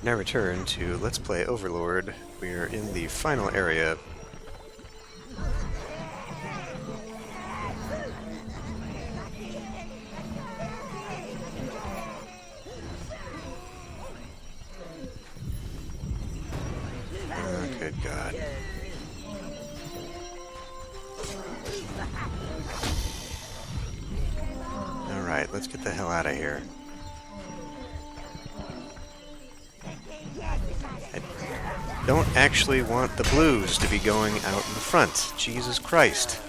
Now return to Let's Play Overlord. We are in the final area. Oh, good God. Alright, let's get the hell out of here. I don't actually want the blues to be going out in the front. Jesus Christ.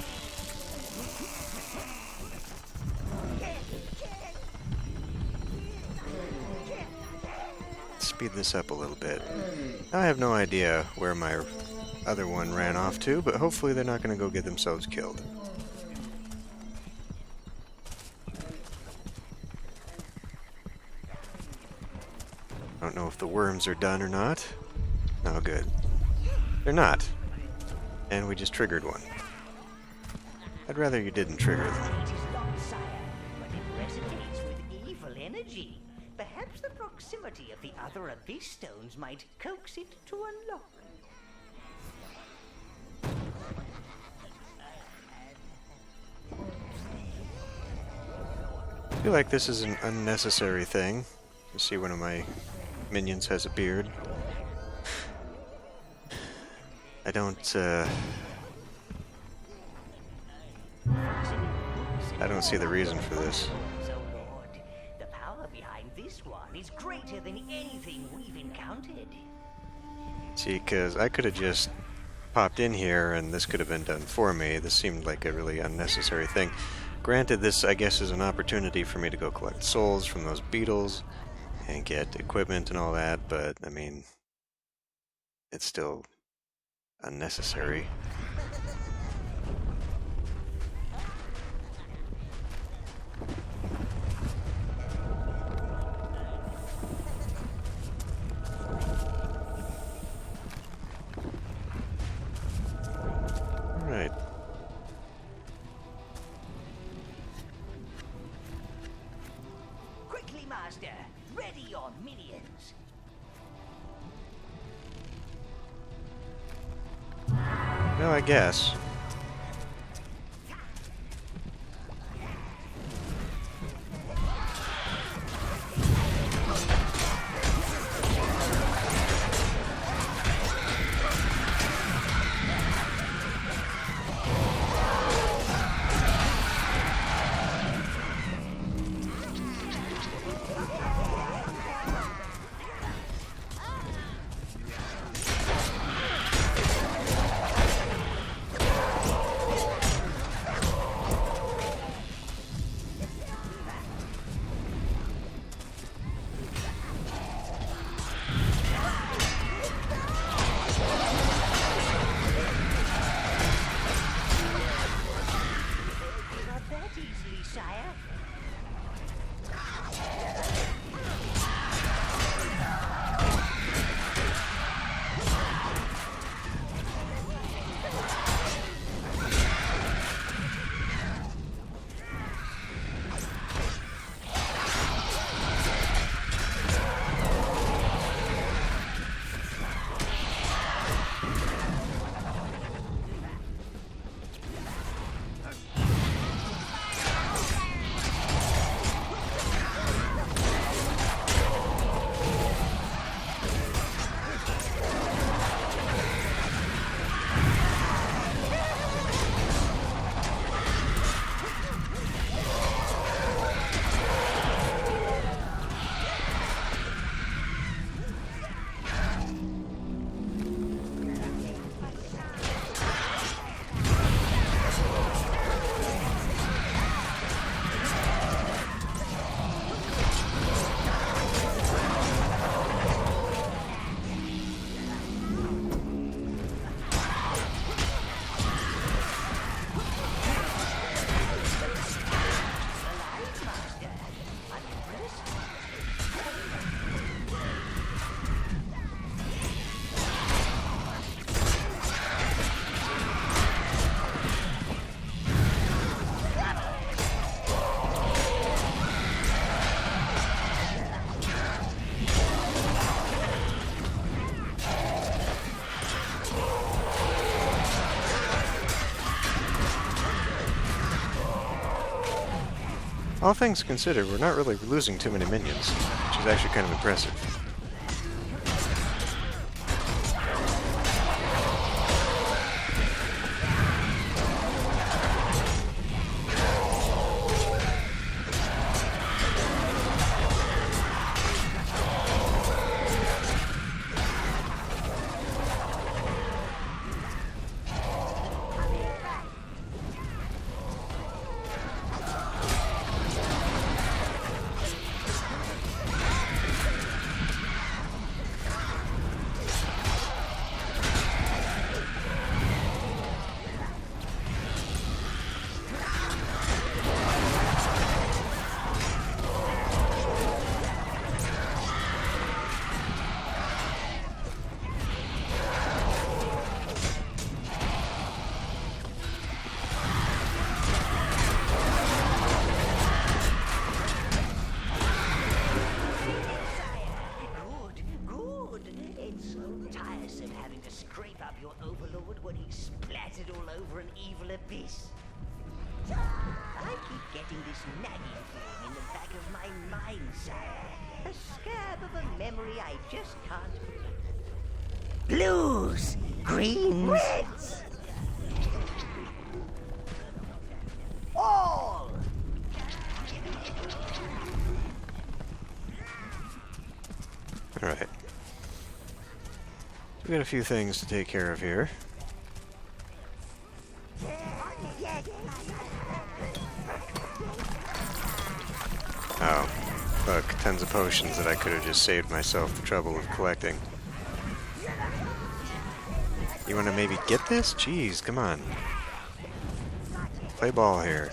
Speed this up a little bit. I have no idea where my other one ran off to, but hopefully they're not going to go get themselves killed. I don't know if the worms are done or not. Oh, good. They're not. And we just triggered one. I'd rather you didn't trigger them. It is not, sire, but it resonates with evil energy. Perhaps the proximity of the other abyss stones might coax it to unlock. I feel like this is an unnecessary thing. You see one of my minions has a beard. I don't see the reason for this. So, Lord, the power behind this one is greater than anything we've encountered. See, because I could have just popped in here and this could have been done for me. This seemed like a really unnecessary thing. Granted, this, I guess, is an opportunity for me to go collect souls from those beetles and get equipment and all that, but, I mean, it's still unnecessary. Alright. Quickly, Master! Ready your minions! Well, I guess. all things considered, we're not really losing too many minions, which is actually kind of impressive. It's so tiresome having to scrape up your Overlord when he's splattered all over an evil abyss. I keep getting this nagging feeling in the back of my mind, sire. A scab of a memory I just can't... Blues! Greens! Reds! All! Alright. We got a few things to take care of here. Oh, look, tons of potions that I could have just saved myself the trouble of collecting. You want to maybe get this? Jeez, come on. Play ball here.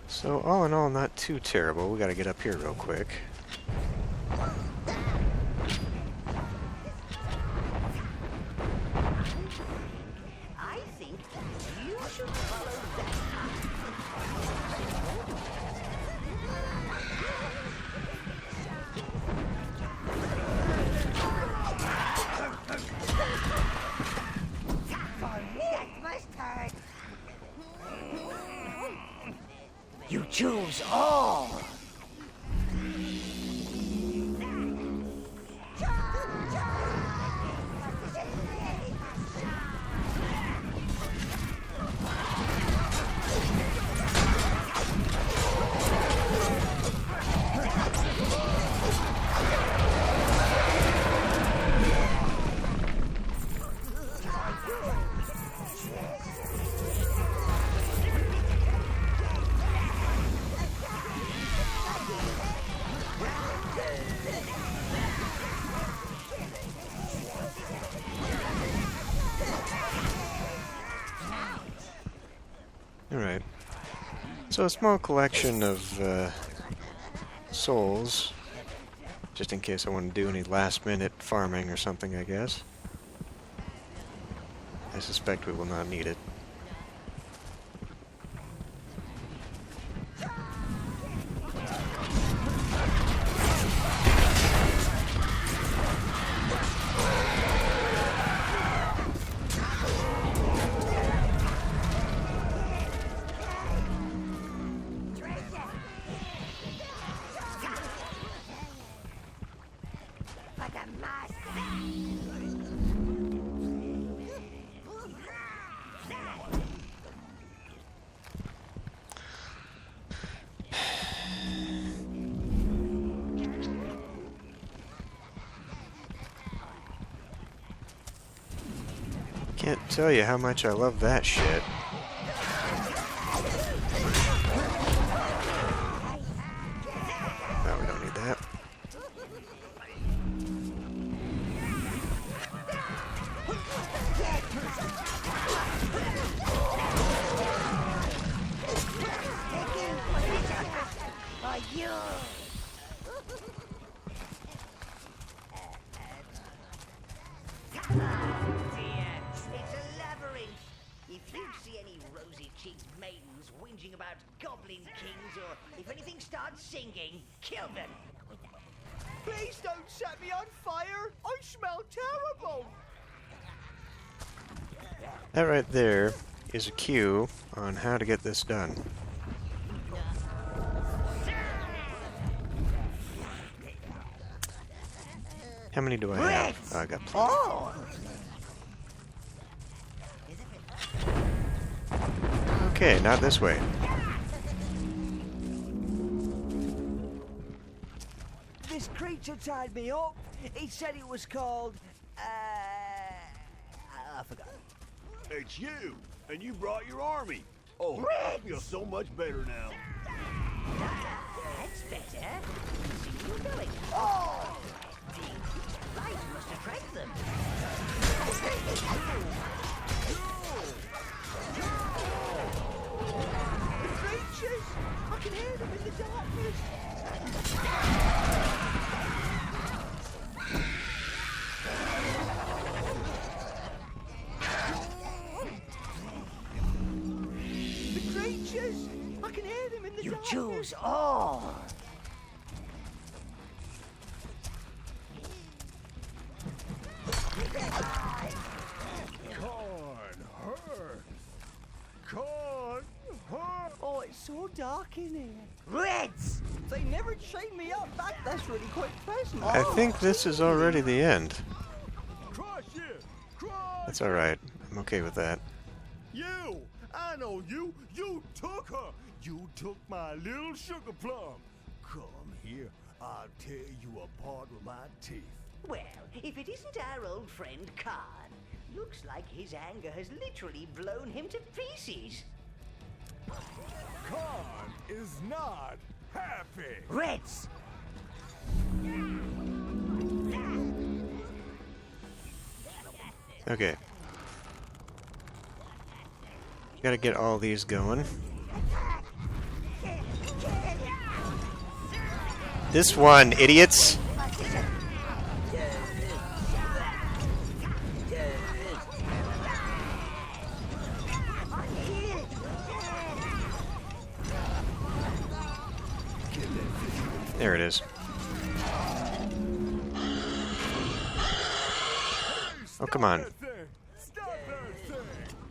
So all in all, not too terrible. We gotta get up here real quick. I think you should follow that. That must hurt. You choose all. Alright. So a small collection of souls, just in case I want to do any last-minute farming or something, I guess. I suspect we will not need it. Can't tell you how much I love that shit. You! Dear, it's a labyrinth. If you see any rosy-cheeked maidens whinging about goblin kings, or if anything starts singing, kill them. Please don't set me on fire! I smell terrible! That right there is a cue on how to get this done. How many do I have? Oh, I got plenty. Oh! Okay, not this way. This creature tied me up. He said it was called, I forgot. It's you, and you brought your army. Oh, I feel so much better now. That's better. See you going. Oh! The light must attract them. Creatures! I can hear them in the darkness. The creatures! I can hear them in the You darkness. choose all. Oh, it's so dark in here. Reds! They never chained me up back. That's really quite pleasant. I think this is already the end. Crush it! Crush! That's alright. I'm okay with that. You! I know you! You took her! You took my little sugar plum! Come here, I'll tear you apart with my teeth. Well, if it isn't our old friend Khan, looks like his anger has literally blown him to pieces. Khan is not happy! Reds! Okay. Gotta get all these going. This one, idiots! There it is. Oh, come on. Stop that thing!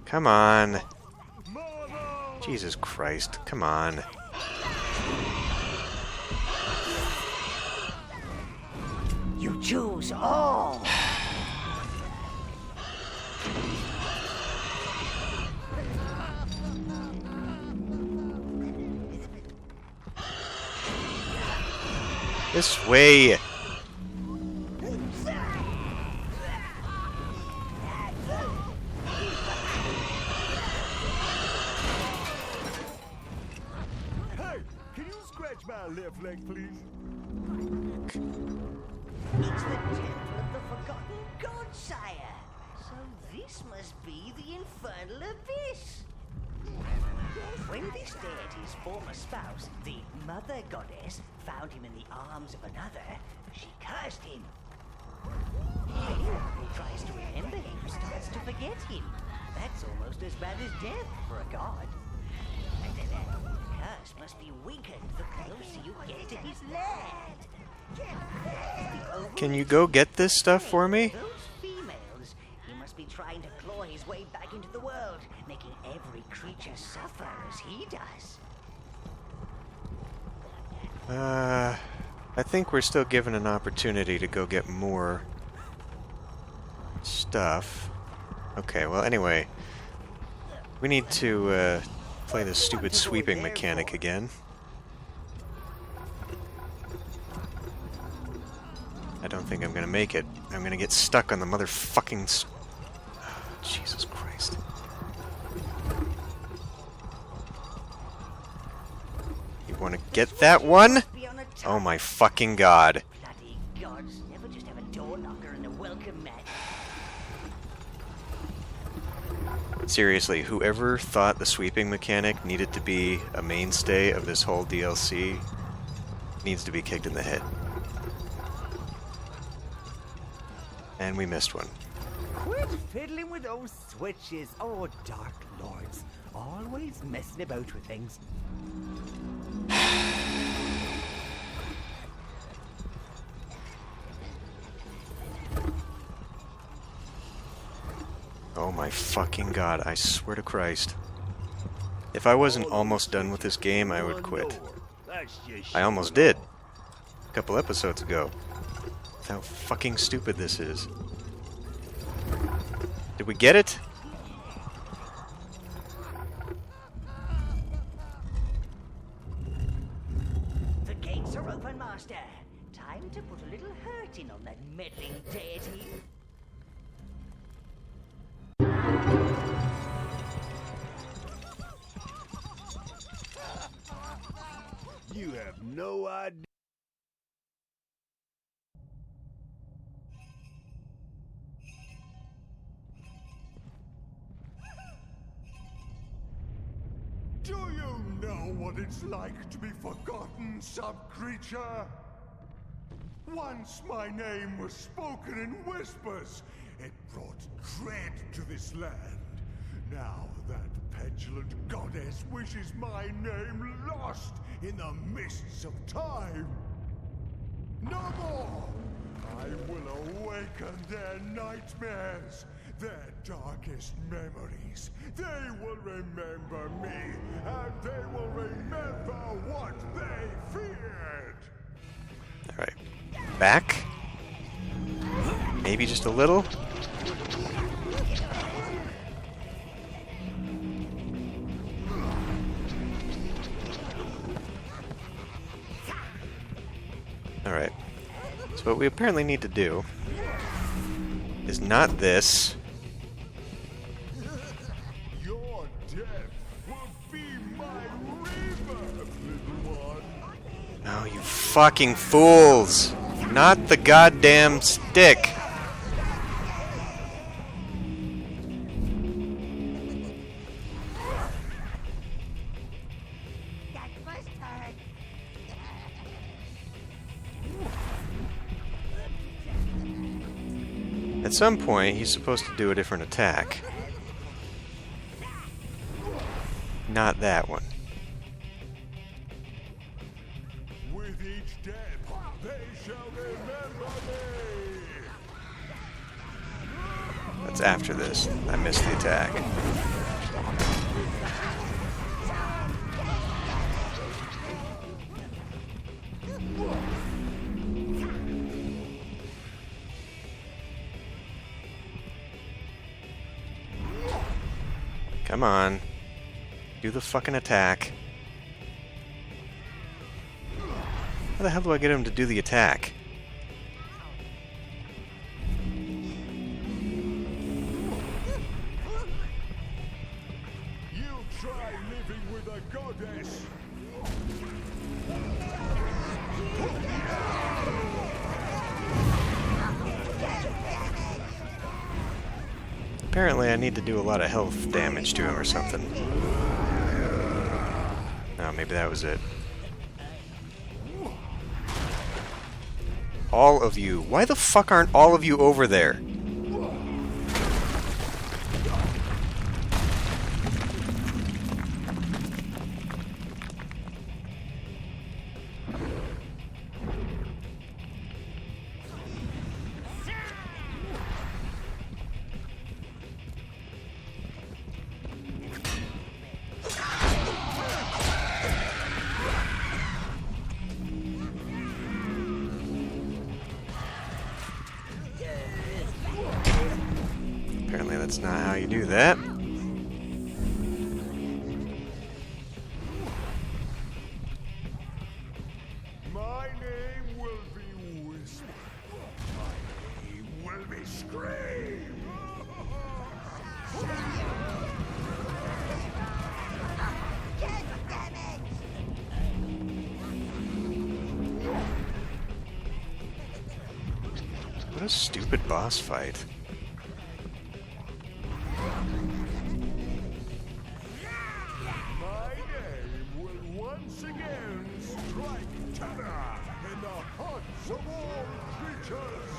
Come on. Mother! Jesus Christ. Come on. You choose all. This way. Hey, can you scratch my left leg, please? It's the Temple of the Forgotten God, sire. So this must be the Infernal Abyss. When this deity's former spouse, the Mother Goddess, found him in the arms of another, she cursed him. Anyone who tries to remember him starts to forget him. That's almost as bad as death for a god. The curse must be weakened the closer you get to his land. Can you go get this stuff for me? Those females, he must be trying to claw his way back into the world, making every creature suffer as he does. I think we're still given an opportunity to go get more stuff. Okay, well, anyway. We need to, play this stupid sweeping mechanic again. I don't think I'm gonna make it. I'm gonna get stuck on the motherfucking Jesus Christ. You wanna get that one? Be on a Oh my fucking god. bloody gods, never just have a door knocker and a welcome mat. Seriously, whoever thought the sweeping mechanic needed to be a mainstay of this whole DLC needs to be kicked in the head. And we missed one. Quit fiddling with those switches. Oh, Dark Lords. Always messing about with things. Oh my fucking god, I swear to Christ. If I wasn't almost done with this game, I would quit. I almost did. A couple episodes ago. That's how fucking stupid this is. Did we get it? The gates are open, Master. Time to put a little hurting on that meddling deity. You have no idea. Do you know what it's like to be forgotten, sub-creature? Once my name was spoken in whispers, it brought dread to this land. Now that petulant goddess wishes my name lost in the mists of time. No more! I will awaken their nightmares, their darkest memories. They will remember me, and they will remember what they feared. Alright. Back? Maybe just a little? Alright. So what we apparently need to do is not this. Your death will be my rebirth, little one. Oh, you fucking fools! Not the goddamn stick! That must hurt. At some point, he's supposed to do a different attack. Not that one. With each death, they shall remember me. That's after this. I missed the attack. Come on. Do the fucking attack. How the hell do I get him to do the attack? You try living with a goddess. Apparently I need to do a lot of health damage to him or something. Oh, maybe that was it. All of you. Why the fuck aren't all of you over there? Apparently that's not how you do that. My name will be whispered. My name will be screamed. What a stupid boss fight. My name will once again strike terror. in the hearts of all creatures.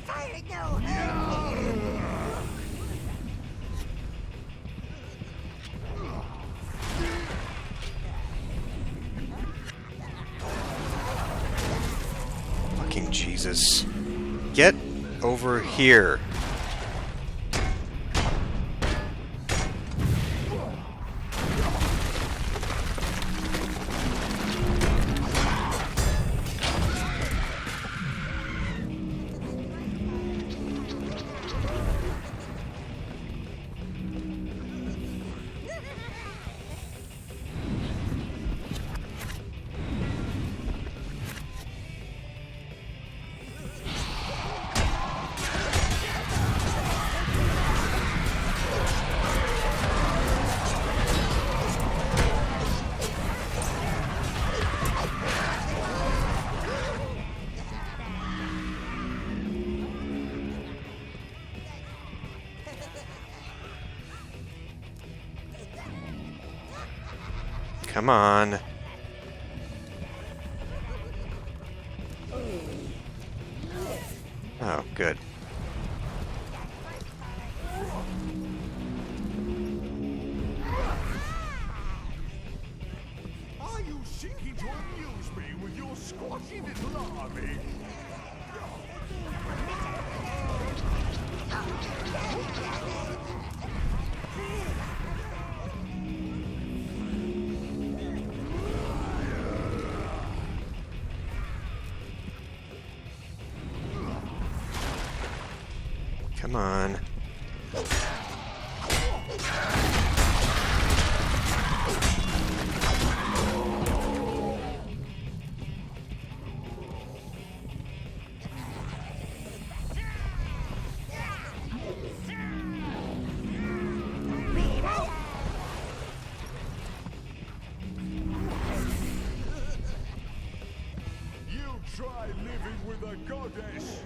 Fire, no! Fucking Jesus. Get over here. Come on. Oh, good. Are you seeking to amuse me with your squashy little army? Come on. You try living with a goddess.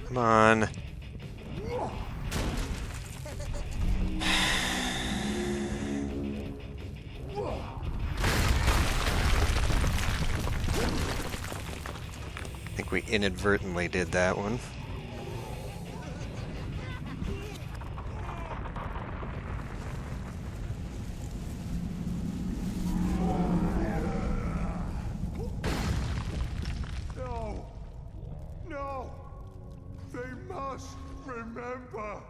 Come on. I think we inadvertently did that one. No. No. They must remember.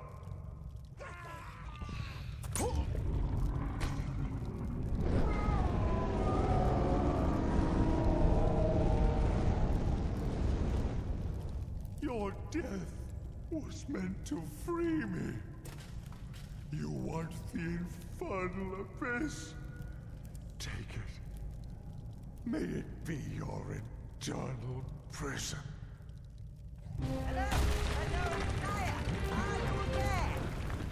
Your death was meant to free me. You want the infernal abyss? Take it. May it be your eternal prison. Hello? Hello, Naya! Are you there?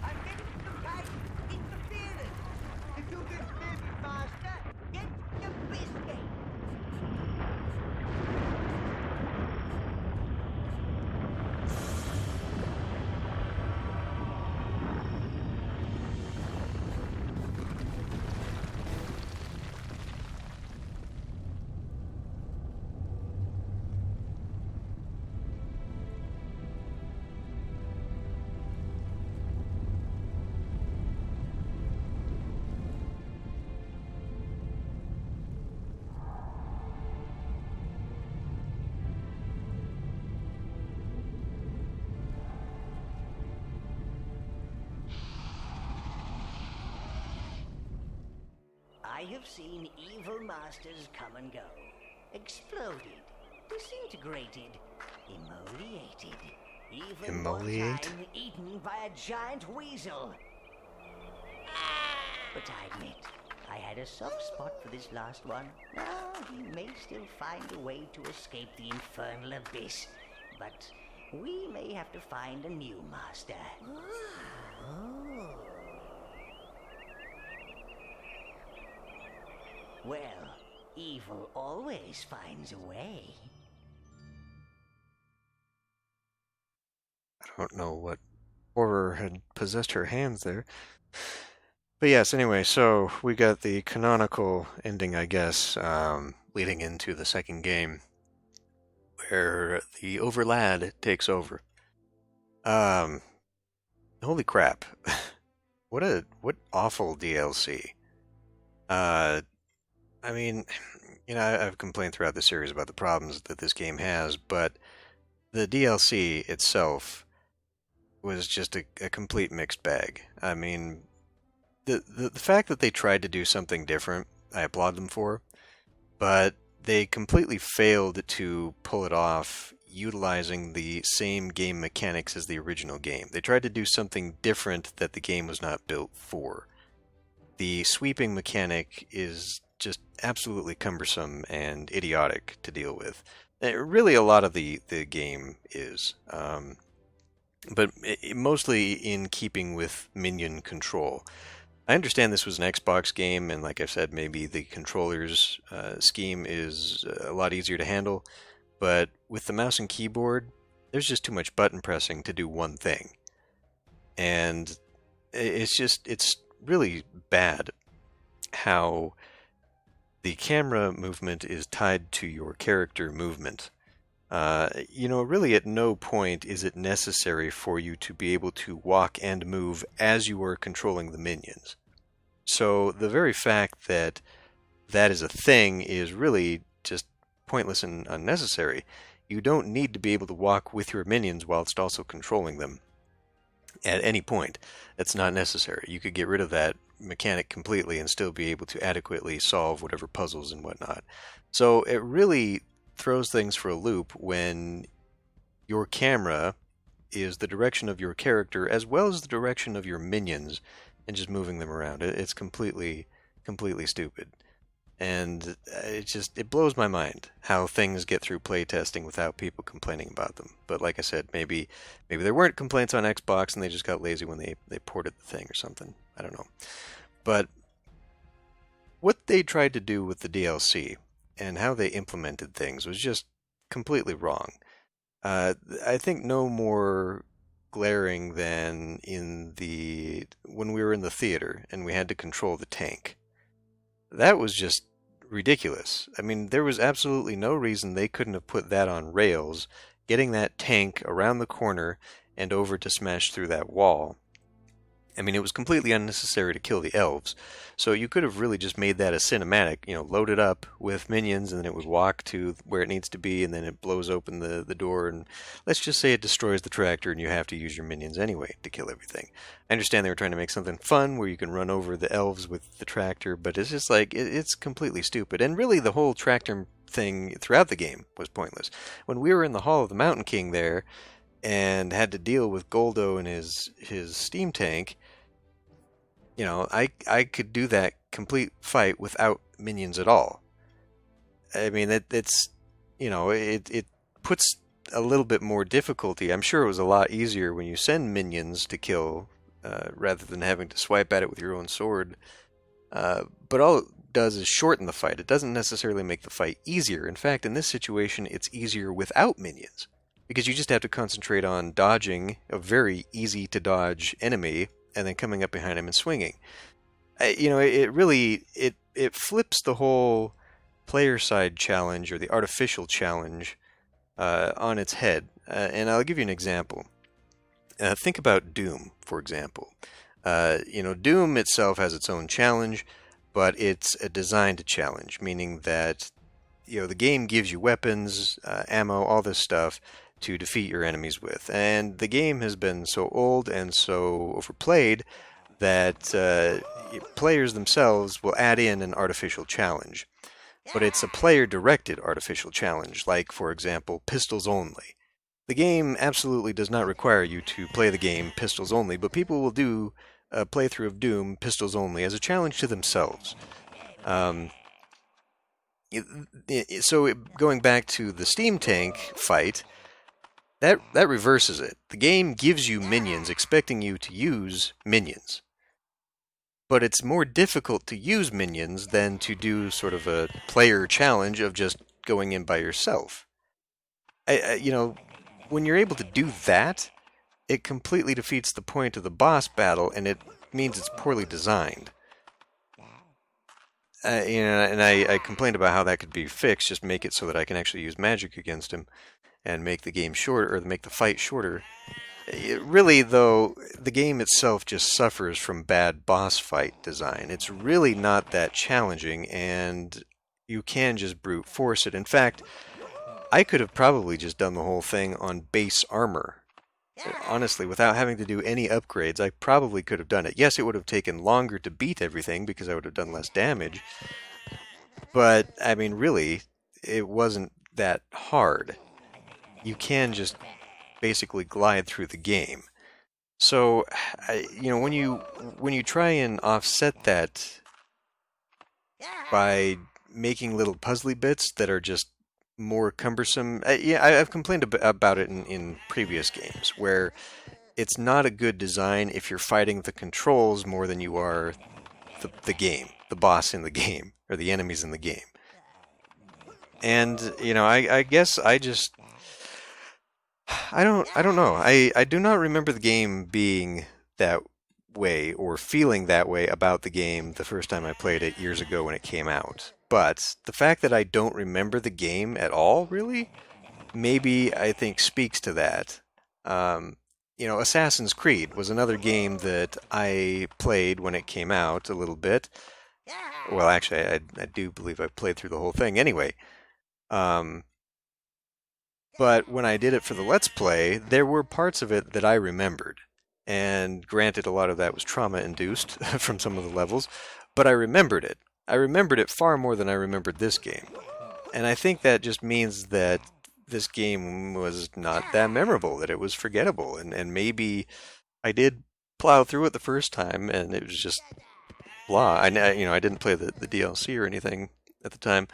I'm getting some kind of interference. If you can hear me, Master, get your biscuit. I have seen evil masters come and go. Exploded. Disintegrated. Immolated. Even one Immolate? time eaten by a giant weasel. But I admit, I had a soft spot for this last one. Now, he may still find a way to escape the infernal abyss. But we may have to find a new master. Well, evil always finds a way. I don't know what horror had possessed her hands there. But yes, anyway, so we got the canonical ending, I guess, leading into the second game, where the Overlad takes over. Holy crap. What awful DLC. I mean, I've complained throughout the series about the problems that this game has, but the DLC itself was just a complete mixed bag. I mean, the fact that they tried to do something different, I applaud them for, but they completely failed to pull it off utilizing the same game mechanics as the original game. They tried to do something different that the game was not built for. The sweeping mechanic is just absolutely cumbersome and idiotic to deal with. Really, a lot of the game is, but mostly in keeping with minion control. I understand this was an Xbox game, and like I said, maybe the controller's scheme is a lot easier to handle, but with the mouse and keyboard, there's just too much button pressing to do one thing. And it's really bad how the camera movement is tied to your character movement. Really at no point is it necessary for you to be able to walk and move as you are controlling the minions. So the very fact that that is a thing is really just pointless and unnecessary. You don't need to be able to walk with your minions whilst also controlling them at any point. That's not necessary. You could get rid of that mechanic completely and still be able to adequately solve whatever puzzles and whatnot. So it really throws things for a loop when your camera is the direction of your character as well as the direction of your minions and just moving them around. It's completely stupid. And it blows my mind how things get through playtesting without people complaining about them. But like I said, maybe there weren't complaints on Xbox and they just got lazy when they ported the thing or something. I don't know. But what they tried to do with the DLC and how they implemented things was just completely wrong. I think no more glaring than when we were in the theater and we had to control the tank. That was just ridiculous. I mean, there was absolutely no reason they couldn't have put that on rails, getting that tank around the corner and over to smash through that wall. I mean, it was completely unnecessary to kill the elves, so you could have really just made that a cinematic, load it up with minions, and then it would walk to where it needs to be, and then it blows open the door, and let's just say it destroys the tractor, and you have to use your minions anyway to kill everything. I understand they were trying to make something fun, where you can run over the elves with the tractor, but it's just like, it's completely stupid, and really the whole tractor thing throughout the game was pointless. When we were in the Hall of the Mountain King there, and had to deal with Goldo and his steam tank, I could do that complete fight without minions at all. I mean, it puts a little bit more difficulty. I'm sure it was a lot easier when you send minions to kill, rather than having to swipe at it with your own sword. But all it does is shorten the fight. It doesn't necessarily make the fight easier. In fact, in this situation, it's easier without minions, because you just have to concentrate on dodging a very easy to dodge enemy and then coming up behind him and swinging. It really flips the whole player side challenge or the artificial challenge on its head. And I'll give you an example. Think about Doom, for example. Doom itself has its own challenge, but it's a designed challenge, meaning that the game gives you weapons, ammo, all this stuff to defeat your enemies with. And the game has been so old and so overplayed that players themselves will add in an artificial challenge. But it's a player-directed artificial challenge, like, for example, pistols only. The game absolutely does not require you to play the game pistols only, but people will do a playthrough of Doom pistols only as a challenge to themselves. So going back to the steam tank fight, That reverses it. The game gives you minions, expecting you to use minions. But it's more difficult to use minions than to do sort of a player challenge of just going in by yourself. When you're able to do that, it completely defeats the point of the boss battle, and it means it's poorly designed. And I complained about how that could be fixed, just make it so that I can actually use magic against him and make the game shorter, or make the fight shorter. Really, though, the game itself just suffers from bad boss fight design. It's really not that challenging, and you can just brute force it. In fact, I could have probably just done the whole thing on base armor. Honestly, without having to do any upgrades, I probably could have done it. Yes, it would have taken longer to beat everything because I would have done less damage. But, I mean, really, it wasn't that hard. You can just basically glide through the game. So, when you try and offset that by making little puzzly bits that are just more cumbersome, I've complained about it in previous games where it's not a good design if you're fighting the controls more than you are the game, the boss in the game, or the enemies in the game. And I guess I don't know. I do not remember the game being that way or feeling that way about the game the first time I played it years ago when it came out. But the fact that I don't remember the game at all, really, maybe I think speaks to that. Assassin's Creed was another game that I played when it came out a little bit. Well, actually, I do believe I played through the whole thing anyway. But when I did it for the Let's Play, there were parts of it that I remembered. And granted, a lot of that was trauma-induced from some of the levels, but I remembered it. I remembered it far more than I remembered this game. And I think that just means that this game was not that memorable, that it was forgettable. And maybe I did plow through it the first time, and it was just blah. I didn't play the DLC or anything at the time.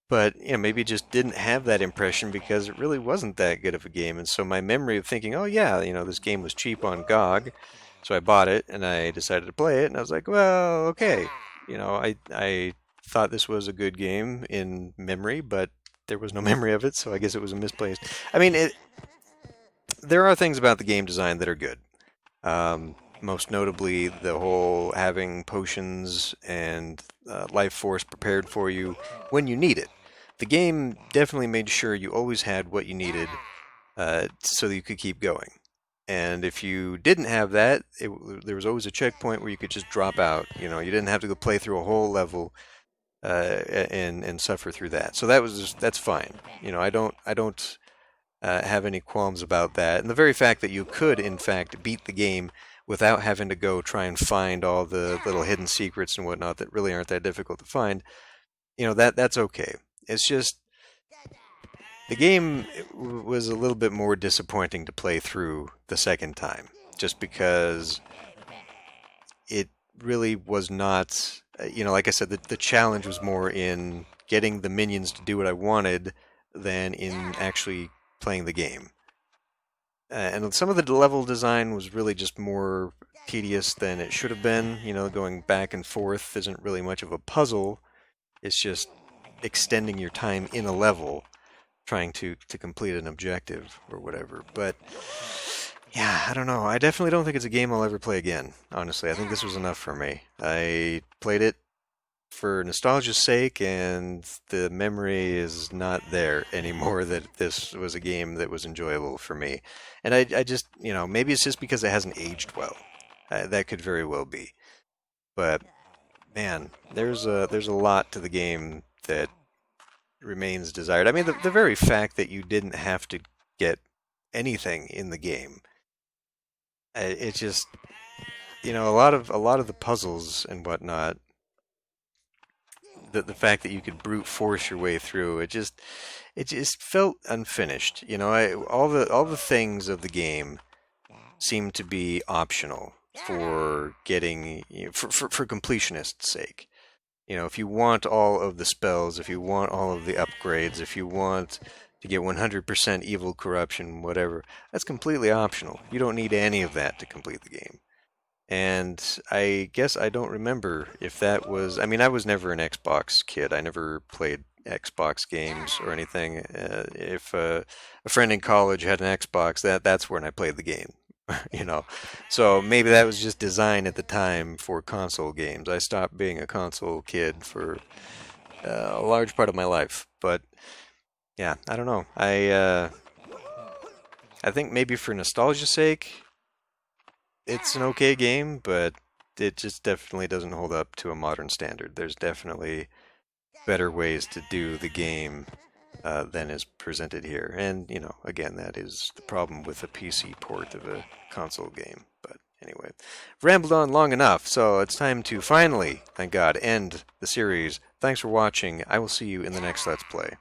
But maybe it just didn't have that impression because it really wasn't that good of a game. And so my memory of thinking, oh yeah, this game was cheap on GOG, so I bought it and I decided to play it, and I was like, well, okay, I thought this was a good game in memory, but there was no memory of it, so I guess it was a misplaced. I mean, there are things about the game design that are good. Most notably, the whole having potions and life force prepared for you when you need it. The game definitely made sure you always had what you needed so that you could keep going. And if you didn't have that, there was always a checkpoint where you could just drop out. You didn't have to go play through a whole level and suffer through that. So that's fine. I don't have any qualms about that. And the very fact that you could, in fact, beat the game without having to go try and find all the little hidden secrets and whatnot that really aren't that difficult to find, that's okay. It's just the game was a little bit more disappointing to play through the second time, just because it really was not, like I said, the challenge was more in getting the minions to do what I wanted than in actually playing the game. And some of the level design was really just more tedious than it should have been. Going back and forth isn't really much of a puzzle. It's just extending your time in a level, trying to complete an objective or whatever. But yeah, I don't know. I definitely don't think it's a game I'll ever play again, honestly. I think this was enough for me. I played it for nostalgia's sake, and the memory is not there anymore that this was a game that was enjoyable for me. And I just, maybe it's just because it hasn't aged well. That could very well be. But man, there's a lot to the game that remains desired. I mean, the very fact that you didn't have to get anything in the game, it just, a lot of the puzzles and whatnot. The fact that you could brute force your way through, it just felt unfinished. All the things of the game seem to be optional for getting for completionist's sake. If you want all of the spells, if you want all of the upgrades, if you want to get 100% evil corruption, whatever. That's completely optional. You don't need any of that to complete the game. And I guess I don't remember if that was. I mean, I was never an Xbox kid. I never played Xbox games or anything. If a friend in college had an Xbox, that's when I played the game. You know, so maybe that was just designed at the time for console games. I stopped being a console kid for a large part of my life. But yeah, I don't know. I think maybe for nostalgia's sake, it's an okay game, but it just definitely doesn't hold up to a modern standard. There's definitely better ways to do the game than is presented here. And, you know, again, that is the problem with a PC port of a console game. But anyway, rambled on long enough, so it's time to finally, thank God, end the series. Thanks for watching. I will see you in the next Let's Play.